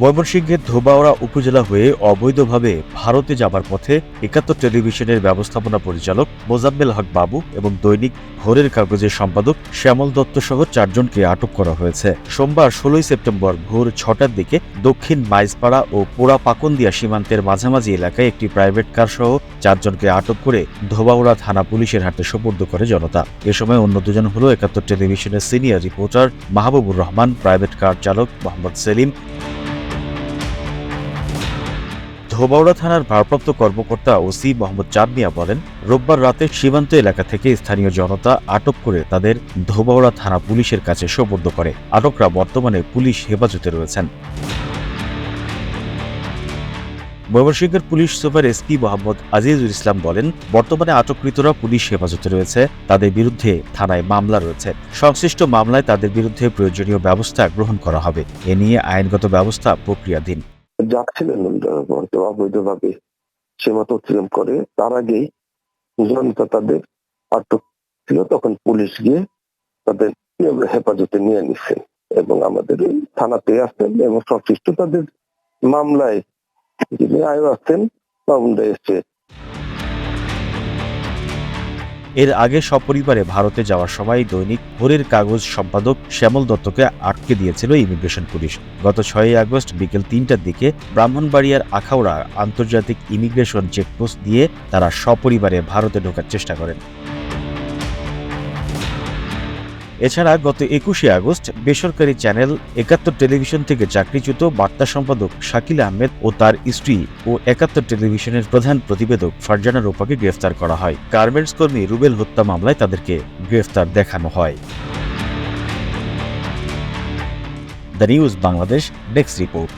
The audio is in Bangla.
ময়মনসিংহের ধোবাউড়া উপজেলা হয়ে অবৈধভাবে ভারতে যাবার পথে ৭১ টেলিভিশনের ব্যবস্থাপনা পরিচালক মোজাম্মেল হক বাবু এবং দৈনিক ভোরের কাগজের সম্পাদক শ্যামল দত্ত সহ ৪ জনকে আটক করা হয়েছে। সোমবার ১৬ সেপ্টেম্বর ভোর ৬টার দিকে দক্ষিণ মাইজপাড়া ও পোড়া পাকন্দিয়া সীমান্তের মাঝামাঝি এলাকায় একটি প্রাইভেট কার সহ ৪ জনকে আটক করে ধোবাউড়া থানা পুলিশের হাতে সোপর্দ করে জনতা। এ সময় অন্য দুজন হল ৭১ টেলিভিশনের senior reporter Mahbubur Rahman, private car চালক মোহাম্মদ সেলিম। ধোবাউড়া থানার ভারপ্রাপ্ত কর্মকর্তা ওসি মোহাম্মদ চাঁদ মিয়া বলেন, রোববার রাতে সীমান্ত এলাকা থেকে স্থানীয় জনতা আটক করে তাদের ধোবাউড়া থানা পুলিশের কাছে সোপর্দ করে। আটকরা বর্তমানে পুলিশ হেফাজতে রয়েছেন। ময়মনসিংহের police super SP Mohammad Azizul Islam বলেন, বর্তমানে আটককৃতরা পুলিশ হেফাজতে রয়েছে, তাদের বিরুদ্ধে থানায় মামলা রয়েছে। সংশ্লিষ্ট মামলায় তাদের বিরুদ্ধে প্রয়োজনীয় ব্যবস্থা গ্রহণ করা হবে। এ নিয়ে আইনগত ব্যবস্থা প্রক্রিয়াধীন। যাচ্ছিলেন অবৈধভাবে সীমান্ত অতিক্রম করে, তার আগেই জনতা তাদের আটক ছিল, তখন পুলিশ গিয়ে তাদের হেফাজতে নিয়ে নিচ্ছেন এবং আমাদের থানাতে আসছেন এবং সংশ্লিষ্ট তাদের মামলায় যিনি আয়ো আসছেন মামলা এসছে। এর আগে সপরিবারে ভারতে যাওয়ার সময় দৈনিক ভোরের কাগজ সম্পাদক শ্যামল দত্তকে আটকে দিয়েছিল ইমিগ্রেশন পুলিশ। গত ৬ আগস্ট বিকেল ৩টার দিকে ব্রাহ্মণবাড়িয়ার আখাউড়া আন্তর্জাতিক ইমিগ্রেশন চেকপোস্ট দিয়ে তারা সপরিবারে ভারতে ঢোকার চেষ্টা করেন। এছাড়া গত ২১শে আগস্ট বেসরকারি চ্যানেল ৭১ টেলিভিশন থেকে চাকরিচ্যুত বার্তা সম্পাদক শাকিল আহমেদ ও তার স্ত্রী ও ৭১ টেলিভিশনের প্রধান প্রতিবেদক ফারজানা রূপাকে গ্রেফতার করা হয়। গার্মেন্টস কর্মী রুবেল হত্যা মামলায় তাদেরকে গ্রেফতার দেখানো হয়। The news Bangladesh desk report.